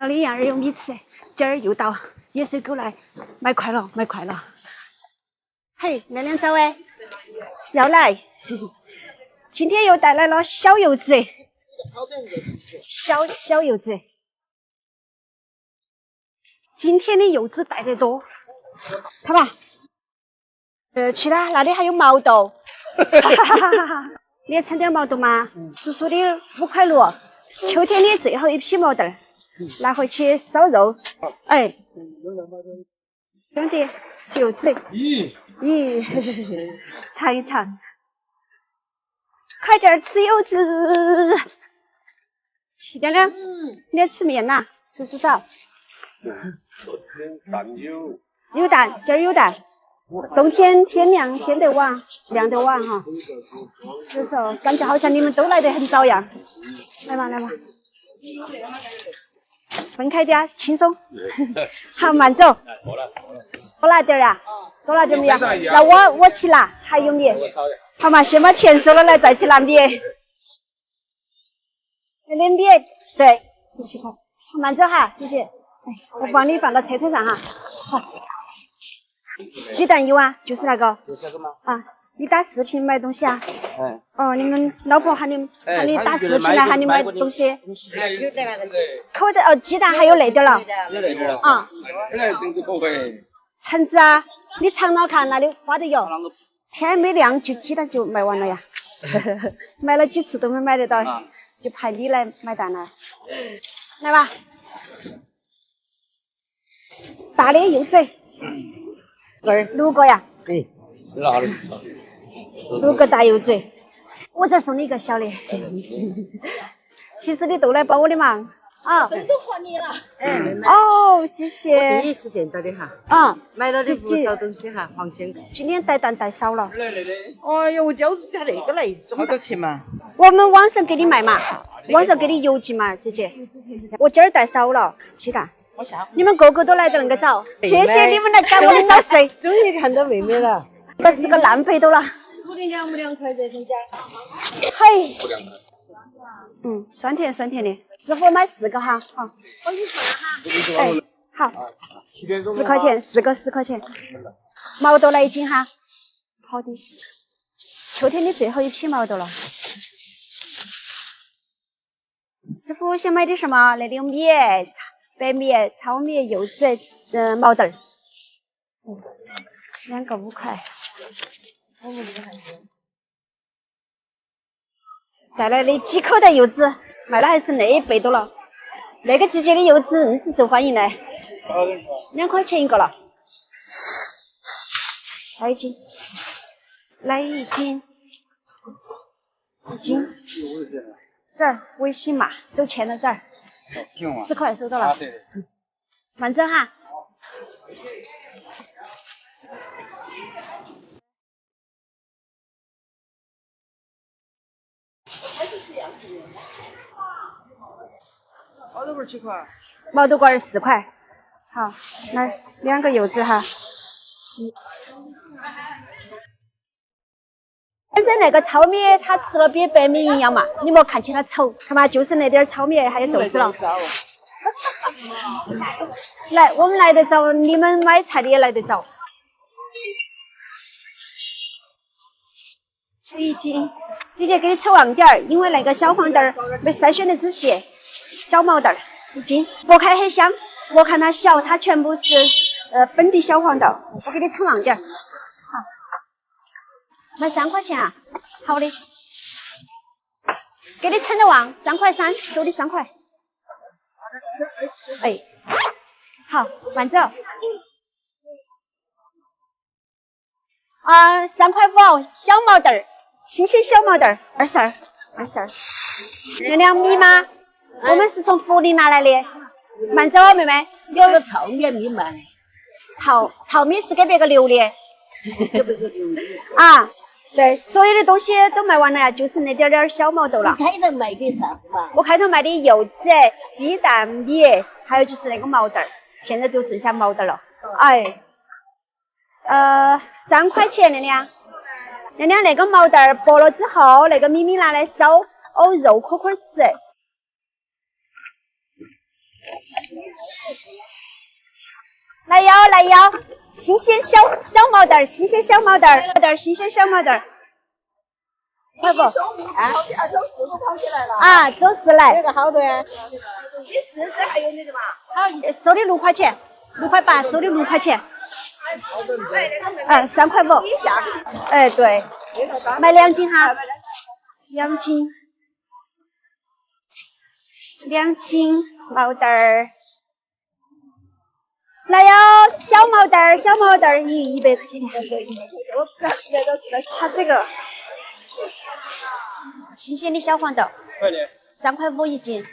老李羊儿有米吃，今儿又到野水沟来买快乐，买快乐。嘿，亮亮早哎，要来。今天又带来了小柚子，小柚子。今天的柚子带得多，看吧。其他那里还有毛豆，你也称点毛豆吗？叔叔的5块6，秋天的最后一批毛豆，拿回去烧肉。哎，兄弟，吃柚子。咦，尝一尝。快点吃柚子。亮亮，你要吃面呐？叔叔找。有蛋，今儿有蛋。冬天天凉，天得晚，亮得晚哈。所以说，感觉好像你们都来得很早样。来吧，来吧。分开点，轻松。好，慢走。多拿点呀，多拿点米呀。那我去拿，还有米。好嘛，先把钱收了来，再去拿米。那米对，17块。慢走哈，姐姐。哎，我帮你放到车头上哈。好。鸡蛋1碗，就是那个。就是那个吗？啊，你打视频买东西啊？嗯。哦，你们老婆喊你打视频来喊你买东西。口的鸡蛋还有那点了。啊。橙子啊，你尝了看，那里花的有。天还没亮就鸡蛋就卖完了呀。买了几次都没买得到，就派你来买单了。来吧。大的柚子。6个呀？对，6个大柚子，我这送你一个小的。其实你都来帮我的忙啊！都和你了。哦，谢谢。我第一次见到的哈。啊，买了的不少东西哈，黄金。今天带蛋带少了。哎呦，我就是加那个来，好多钱嘛？我们网上给你卖嘛，网上给你邮寄嘛，姐姐。我今儿带少了鸡蛋。你们个个都来得那个早，谢谢你们来赶我的早睡。终于看到妹妹了，这是个烂肥豆了。猪的2不2块这人家。嘿，酸甜的。师傅买4个哈，好。我给你算了哈。哎，好，10块钱，4个10块钱。毛豆来1斤哈。好的。秋天的最后一批毛豆了。师傅想买点什么？那里有米。白米、糙米、柚子、毛豆，2个5块。带来的几口袋柚子，卖了还是那一倍多了。那个季节的柚子硬是受欢迎的，2块钱1个了。来1斤，来1斤，1斤。这儿微信码收钱了这儿。4块收到了，慢走哈。毛豆罐几块？毛豆罐4块。好，来2个柚子哈。现在那个糙米它吃了比白米营养嘛，你莫看起它丑，看嘛，就是那点糙米还有豆子了。来，我们来得早，你们买菜的也来得早。1斤，姐姐给你扯旺点儿，因为那个小黄豆没筛选的仔细。小毛豆1斤，剥开很香，我看它小，它全部是本地小黄豆，我给你称旺点儿。好，卖3块钱啊？好的，给你称的旺，3块3，收你3块。哎，好，慢走。3块5，小毛豆，新鲜小毛豆，22。那2米吗？我们是从福利拿来的。慢走啊，妹妹。有个糙米米卖。糙米是给别个留的。啊，对，所有的东西都卖完了呀，就是那点小毛豆了。你开头卖的啥子嘛？我开头卖的柚子、鸡蛋、米，还有就是那个毛豆，现在就剩下毛豆了。哎，3块钱的呀。那个毛豆剥了之后，那个米拿来烧，肉颗颗吃。来腰来腰，新鲜小毛蛋儿，新鲜小毛蛋儿，新鲜小毛蛋儿。快不？啊，啊，周四来。这个好多呀？你4只还有那个嘛？好，收的6块钱，6块8，收的6块钱。3块5。哎，对，买2斤哈，2斤，2斤毛蛋儿。来哟，小毛蛋儿100块钱。它这个新鲜的小黄豆，3块5一斤。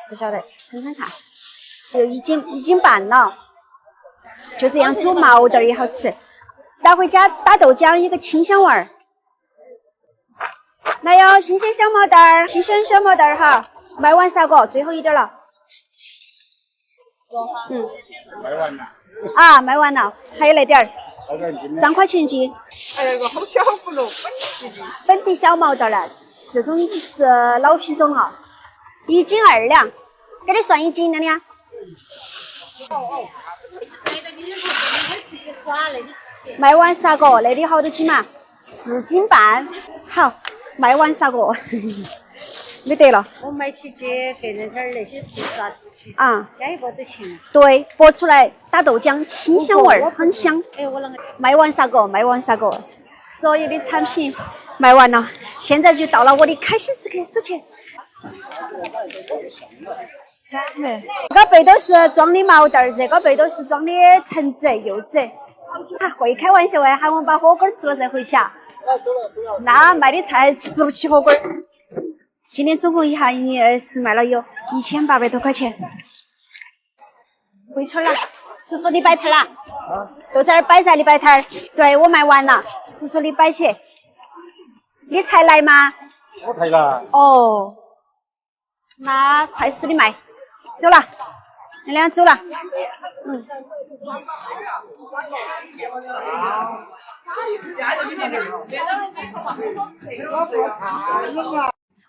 不晓得，称称看，有1斤半了。就这样煮毛豆儿也好吃，打回家打豆浆，一个清香味儿。来哟，新鲜小毛蛋儿，新鲜小毛蛋儿哈，卖完啥个？最后一点了。卖完了。啊，卖完了，还有那点儿，3块钱一斤。哎呀，个好小好不咯，本地小毛蛋儿呢，这种是老品种啊，1斤2两，给你算1斤的呢。卖完啥个？那里好多斤嘛？4斤半。好，卖完啥个？没得了。我买起去给人家那些皮啥子去啊，加一包都行。对，剥出来打豆浆，清香味儿，很香。哎，我那个卖完啥个？卖完啥个？所有的产品卖完了，现在就到了我的开心时刻，数钱。这个背都是装的毛豆儿，这个背都是装的橙子、柚子。他会开玩笑哎，喊我们把火锅吃了再回去啊。那卖的菜吃不起火锅。今天总共一下也是卖了有1800多块钱。回村了，叔叔你摆摊了？都在这儿摆噻，你摆摊儿。对，我卖完了，叔叔你摆起。你才来吗？我才来。哦，那快死的卖，走了，你俩走了。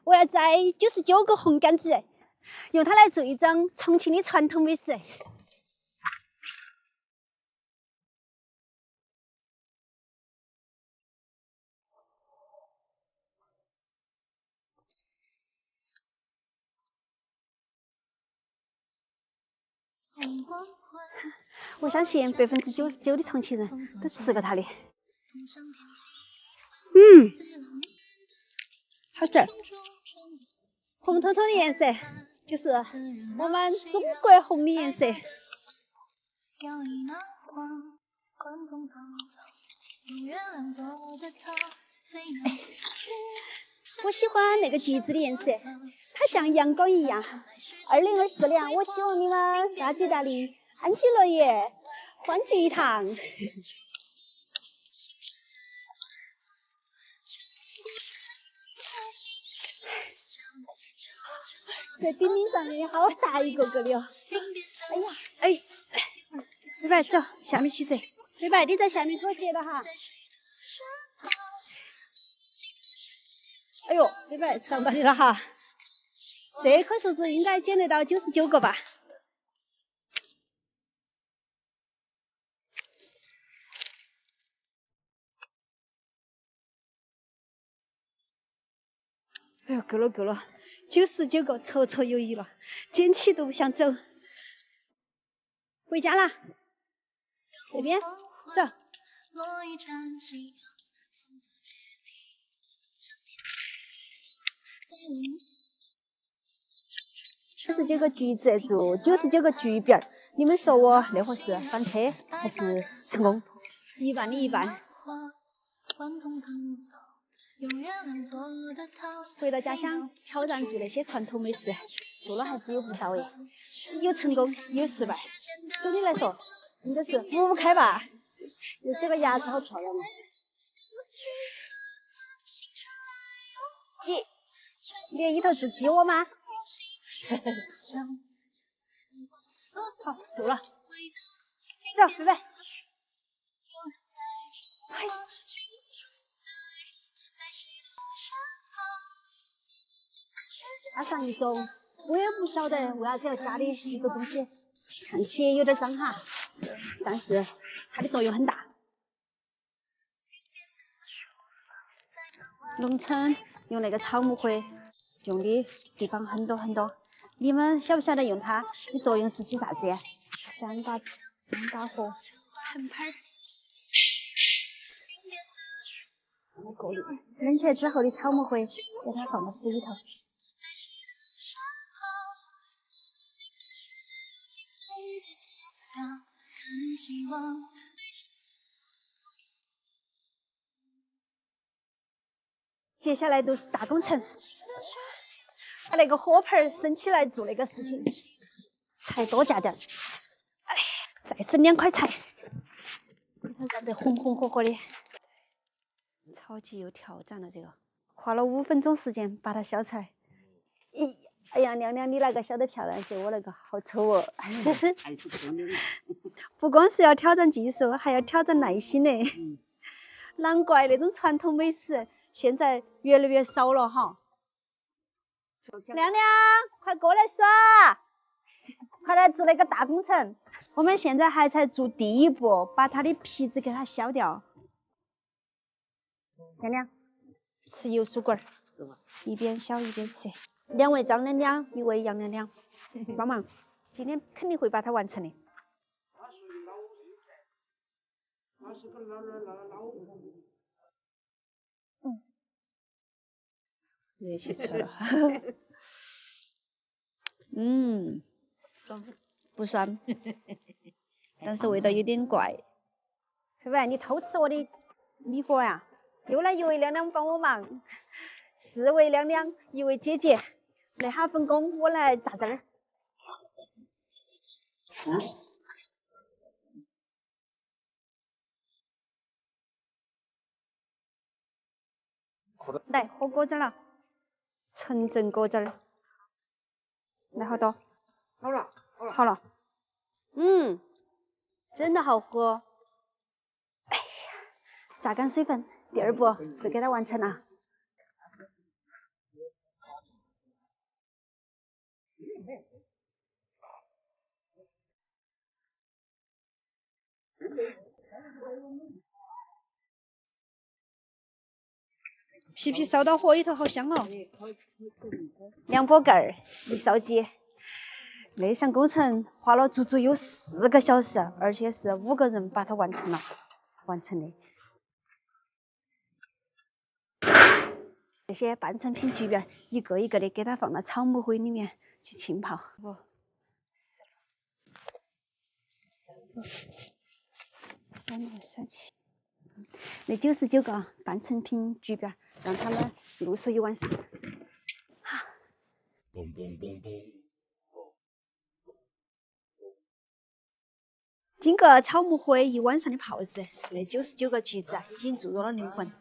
我要摘99个红杆子，用它来做一张重庆的传统美食。我相信99%的重庆人都吃过它的。好吃。红彤彤的颜色就是我们中国红的颜色。我喜欢那个橘子的颜色，它像阳光一样。2024年，我希望你们大吉大利，安居乐业，欢聚一堂。这顶顶上面好大一个个的哦！哎呀，哎，妹妹走，下面去折。妹妹，你在下面给我折了哈。哎呦，妹妹上到你了哈。这颗数字应该捡得到99个吧？哎呦，够了够了，99个绰绰有余了，捡起都不想走。回家啦，这边走。99个橘子做99个橘饼儿，你们说我那会是翻车还是成功？一半的一半。回到家乡挑战做那些传统美食，做了还是有不到位，有成功有失败。总的来说，应该是5开吧。这个牙齿好漂亮啊！你里头做鸡窝吗？好，够了，走，拜拜。嘿。加上一种，我也不晓得为啥子要加的一个东西，看起有点脏哈，但是它的作用很大。农村用那个草木灰用的地方很多很多，你们晓不晓得用它的作用是起啥子？三把火，盆盆。过滤，冷却之后的草木灰，给它放到水里头。接下来都是大工程，把那个火盆升起来做那个事情，柴多加点，哎，再整2块柴，给它燃得红红火火的。超级有挑战的这个，花了5分钟时间把它烧出来。哎呀，娘娘，你那个烧得漂亮些，我那个好丑哦。还是漂亮。不光是要挑战技术，还要挑战耐心呢。难怪那种传统美食现在越来越少了哈。娘娘，快过来耍，快来做那个大工程。我们现在还在做第一步，把它的皮子给它削掉。娘娘，吃油酥棍儿，一边削一边吃。2位张娘娘，1位杨娘娘，帮忙，今天肯定会把它完成的。热气出来了。不酸，但是味道有点怪。菲菲，你偷吃我的米果呀？又来1位娘娘帮我忙，4位娘娘，1位姐姐，那哈分工我来榨汁儿。来喝果汁了，纯正果汁儿。来好多？好了。好了。真的好喝。哎呀，榨干水分，第2步就给它完成了。皮烧到火里头，好香哦！凉波盖儿一烧鸡，那项工程花了足足有4个小时，而且是5个人把它完成的。这些半成品锯边一个一个的给它放到草木灰里面去浸泡。3637，那99个半成品锯边，让他们入手1晚上。哈。经过草木灰1晚上的泡制，那99个橘子已经注入了灵魂。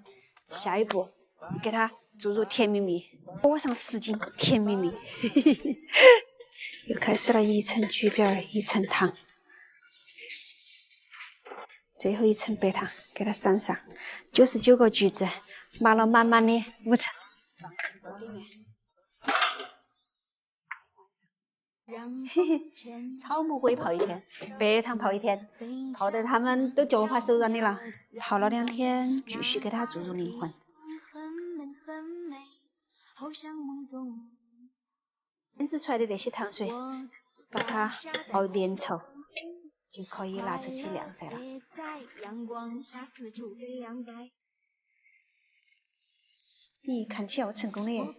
下一步，给它注入甜蜜蜜，裹上10斤甜蜜蜜。又开始了1层橘边，1层糖，最后1层白糖，给它撒上。99个橘子，码了满满的5层。嘿嘿，草木灰泡1天，白糖泡1天，泡得他们都脚怕手软的了。泡了2天，继续给它注入灵魂。腌制出来的那些糖水，把它熬粘稠，就可以拿出去晾晒了。咦，看起要成功的耶！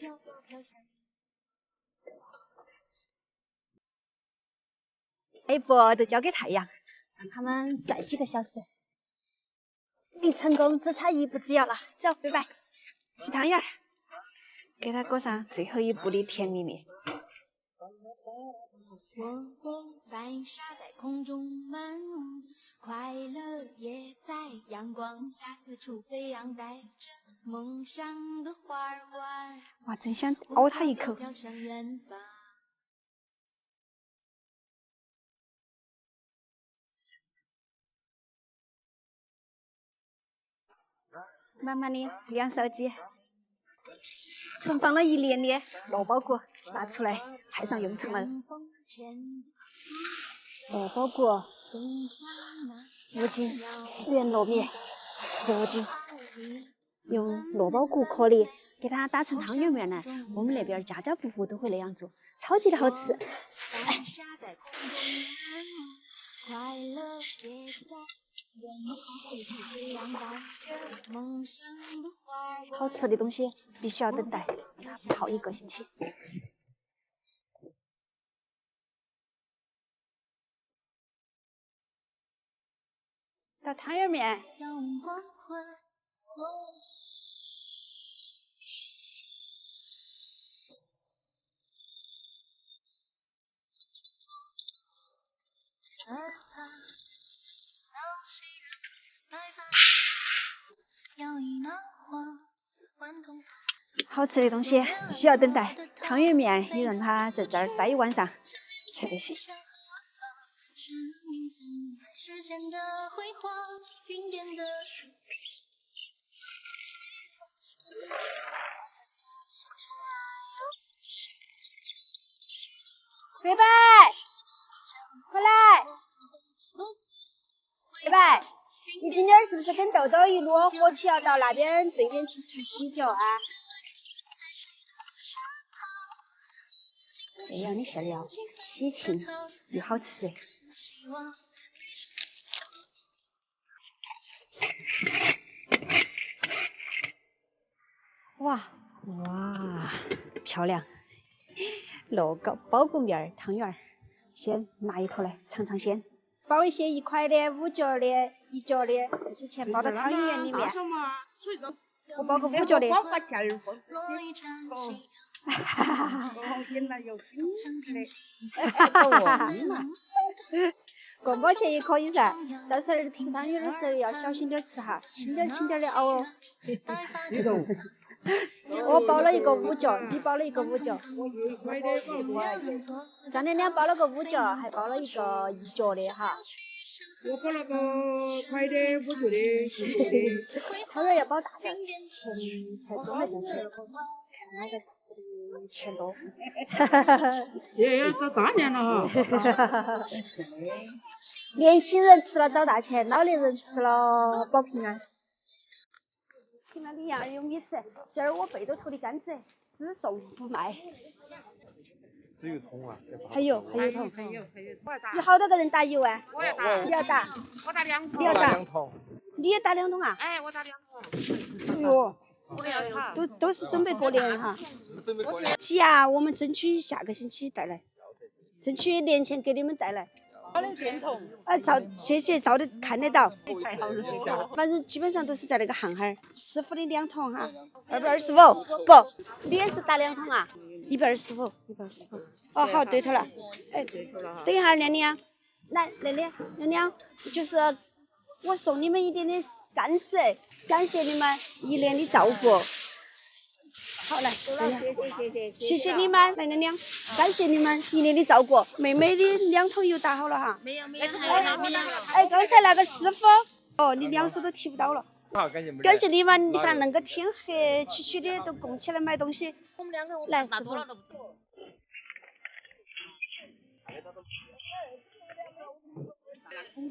这一步就交给太阳，让他们晒几个小时。离成功只差1步之遥了。走，拜拜，吃汤圆儿，给它裹上最后1步的甜蜜蜜。我的白沙在空中漫舞，快乐也在阳光下四处飞扬，带着梦想的花儿玩。哇，真想咬它一口。慢慢的晾烧鸡，存放了1年的萝卜骨，拿出来派上用场了。萝卜骨、5斤，圆糯米15斤，用萝卜骨颗粒给它打成汤圆面来。我们那边家家户户都会那样做，超级的好吃。好吃的东西必须要等待，泡1个星期。到汤圆面。好吃的东西需要等待，汤圆面也让它在这儿待1晚上才得行。贝贝，回来！贝贝，你今天是不是跟豆豆一路火车要到那边对面去吃喜酒啊？这样的馅料喜庆又好吃。哇，漂亮！乐高包谷面汤圆儿，先拿一坨来尝尝鲜。包一些1块的、5角的、1角的，这些钱包到汤圆里面。我包个5角的。哈哈哈！过毛钱也可以噻，到时候吃汤圆的时候要小心点吃哈，轻点的熬哦。我包了一个5角，你包了一个5角。张娘娘包了个5角，还包了一个1角的哈。我包了个快的5角的。汤圆要包大点，钱才装得进去。看哪个吃的钱多。也到大年了哈。年轻人吃了找大钱，老年人吃了保平安。请了2样有米食，今儿我背着头的甘蔗，只送不卖。只有桶啊？还有桶。还有。有好多个人打油啊？我要打。你要打？我打2桶。你要打2桶。你也打2桶啊？哎，我打2桶。哎呦，我要打。都是准备过年哈。鸡啊，我们争取下个星期带来，争取年前给你们带来。我的电筒。谢谢，照得看得到。反正基本上都是在那个巷儿。师傅的2桶哈，225。不，你也是打2桶啊？125。哦，好，对头了。哎，等一下，亮亮，来那里，亮亮，就是我送你们一点的甘蔗，感谢你们1年的照顾。好，来，谢谢你们，来亮亮，感谢你们1年的照顾。妹妹的2桶油打好了哈。没有，哎，刚才那个师傅，哦，你2手都提不到了。好，感谢你们，你看恁个天黑黢黢的都供起来买东西。我们2个来，师傅。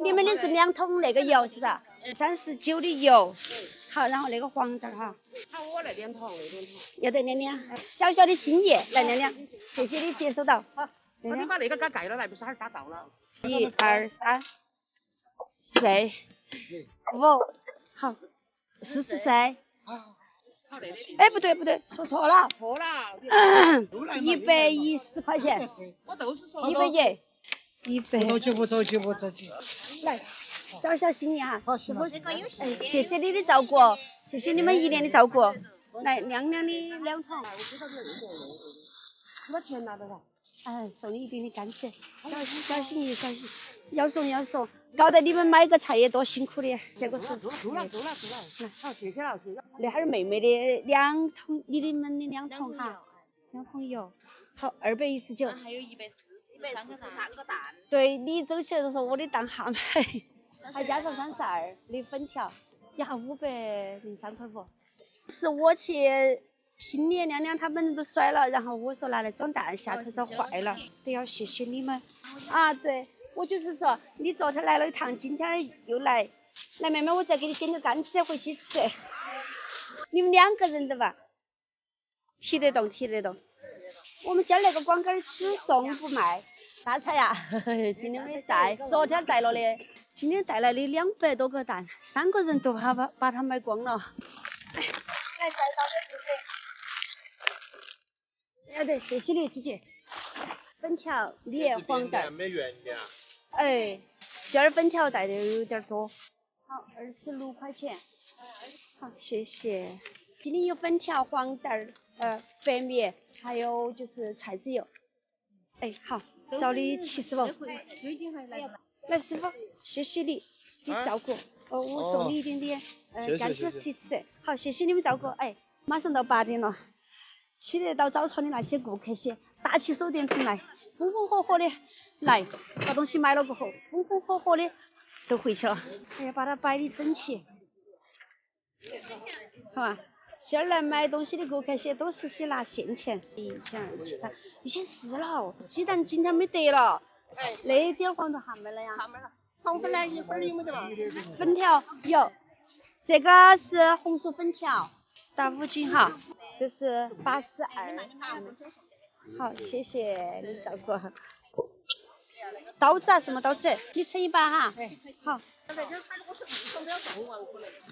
你们的是2桶那个油是吧？39的油。好，然后那个黄豆哈。好，我来2桶，要得亮亮，小小的心意，来亮亮，谢谢你接收到。好，那你把那个给盖了，来，不是还是打到了？1、2、3、4、5，好，44。哎，不对，说错了。错了。110块钱。我都是说。110。不着急。来，小心意哈，师傅，哎，谢谢你的照顾，谢谢你们1年的照顾。来，亮亮的2桶。把钱拿到了。哎，送你一点的甘蔗，小心意，要送，搞得你们买个菜也多辛苦的，这个是。够了。来，好，谢谢了。那还是妹妹的2桶，你们的2桶哈，2桶油，好，219。还有143个蛋。对，你走起来就说我的蛋哈买，还加上32的粉条，1下503.5块。是我去新年娘娘他们都摔了，然后我说拿来装蛋，下头遭坏了，都要谢谢你们。啊，对，我就是说，你昨天来了一趟，今天又来，来妹妹，我再给你煎个干子回去吃。你们2个人的吧？提得动，提得动。我们今儿那个广告只送不卖。大菜呀，今天没带，昨天带了的，今天带来的200多个蛋，3个人都把它买光了。来，再倒点水。对，谢谢你姐姐。粉条、梨、黄蛋。没原价。哎，今儿粉条带的有点多。好，26块钱。好，谢谢。今天有粉条、黄蛋、白米，还有就是菜籽油。哎，好，找你7师傅。来，师傅，谢谢你照顾。我送你一点点干子起司。好，谢谢你们照顾。哎，马上到8点了，起得到早操的那些顾客些，打起手电筒来，风风火火的来，把东西买了过后，风风火火的都回去了。哎呀，把它摆的整齐，好吧？今儿来买东西的顾客些都是些拿现钱，1、2、7、3、1400了。鸡蛋今天没得了，那点黄豆还没了呀？还没了。黄粉呢？一会儿有没得嘛？粉条有，这个是红薯粉条，打5斤哈，这是82。好，谢谢你照顾。刀子啊，什么刀子？你称一把哈。好。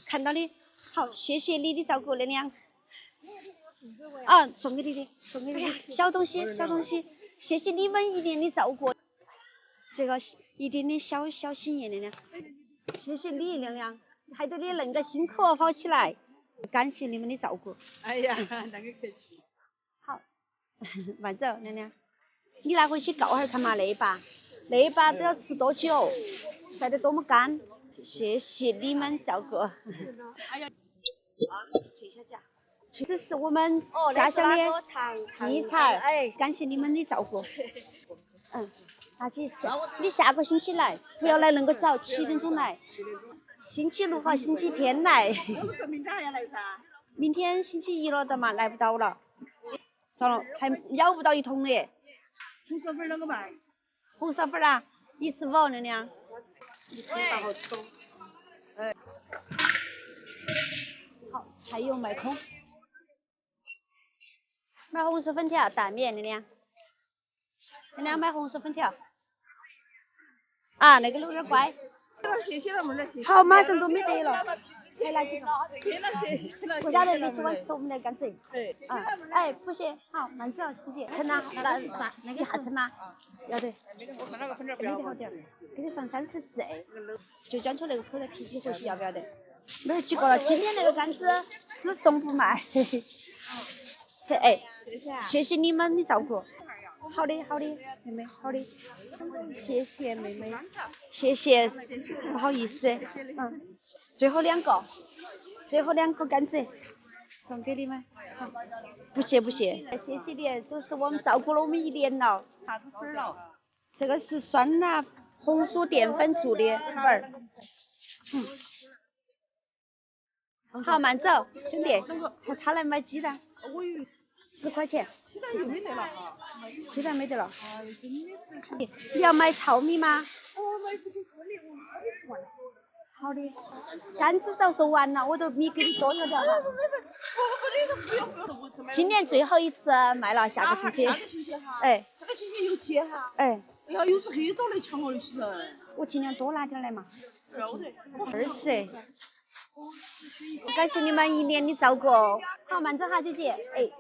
看到的。好，谢谢你的照顾，娘娘。啊，送给你的，送给你的小东西，小东西，谢谢你们1年的照顾。这个一点点小心意，娘娘。谢谢你，娘娘，害得你恁个辛苦跑起来，感谢你们的照顾。哎呀，那个客气。好，慢走，娘娘。你拿回去告下看嘛，那一把都要吃多久，晒得多么干。谢谢你们照顾。哎呀，脆小夹，这是我们家乡的荠菜，哎，感谢你们的照顾。拿起吃。你下个星期来，不要来那么早，7点钟来。星期6和星期天来。我们说明天还要来噻。明天星期1了的嘛，来不到了。糟了，还要不到1桶的。红烧粉啷个卖？红烧粉啊，15，娘娘。你菜到好多。好，菜油卖空。买红薯粉条，蛋面，娘娘。娘娘买红薯粉条。啊，那个有点乖。谢谢了，妹儿。好，马上都没得了。还来几个？谢了，谢谢了。不晓得你喜欢吃我们的甘蔗？对。哎，不行，好，慢走，姐姐。称啊，那个下称吗？要得。我看那个粉条不没要。得好点，给你算34，就讲求那个口袋提起回去要不要得？没有几个了，今天那个杆子只送不卖。这哎，谢谢你们的照顾。好的，好的，妹妹，好的，谢谢妹妹，谢谢，不好意思，最后2个杆子送给你们，好，不谢不谢，谢谢你，都是我们照顾了我们1年了。啥子粉了？这个是酸辣红薯淀粉做的粉儿，好，慢走，兄弟，他来买鸡蛋。我以为10块钱。鸡蛋又没得了哈。鸡蛋没得了。哎，真的是。你要买糙米吗？我买不起糙米，我哪里吃完了？好的。杆子早说完了，我都米给你多了点哈。今年最后一次卖了，下个星期。下个星期哈。哎。下个星期有接哈。哎。哎呀，又是黑枣来抢我的起来。我尽量多拿点来嘛。要得。 20。感谢你们1年的照顾。好，慢走哈，姐姐。哎，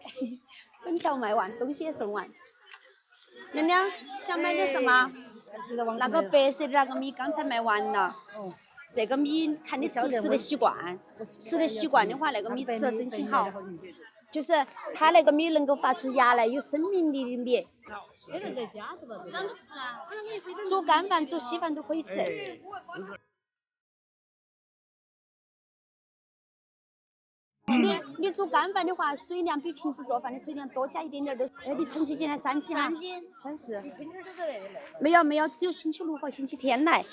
粉条卖完，东西也送完。娘娘想买点什么？那个白色的那个米刚才卖完了。这个米看你吃不吃得习惯，吃得习惯的话，那个米吃了真心好。就是它那个米能够发出芽来，有生命力的米。煮干饭、煮稀饭都可以吃。你煮干饭的话，水量比平时做饭的水量多加一点点的。你称几斤呢？3斤哈。3斤。34。没有，只有星期6和星期天来。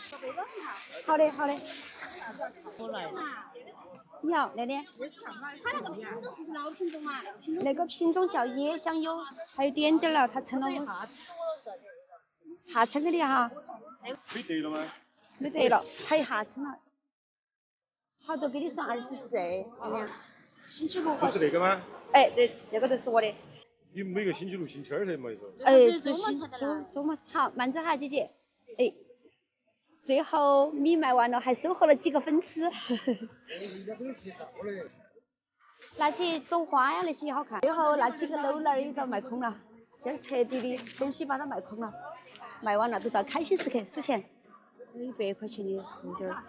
好的。你好，奶奶。它那个品种是老品种嘛？那个品种叫野香柚，还有点点了，它成了我。下称给你哈。没得了吗？没得了，它又下称了。好多给你算24，星期六。就是那个吗？哎，对，这个都是我的。你每个星期六、星期二才卖嗦。哎，周末好，慢着哈，姐姐。哎，最后米卖完了，还收获了几个粉丝。那些种花呀那些也好看，最后那几个楼那儿也遭卖空了，今儿彻底的东西把它卖空了，卖完了都到开心时刻数钱，100块钱的红点儿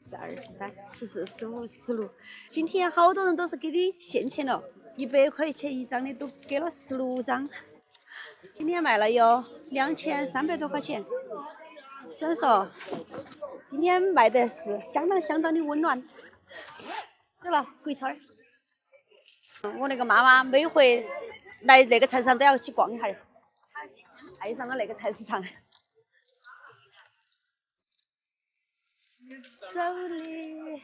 ，12、13、14、15、16，今天好多人都是给你现钱了，100块钱一张的都给了16张，今天卖了有2300多块钱，所以说今天卖的是相当的温暖。走了，回村儿。我那个妈妈每回来那个菜市场都要去逛一下，爱上了那个菜市场。走嘞。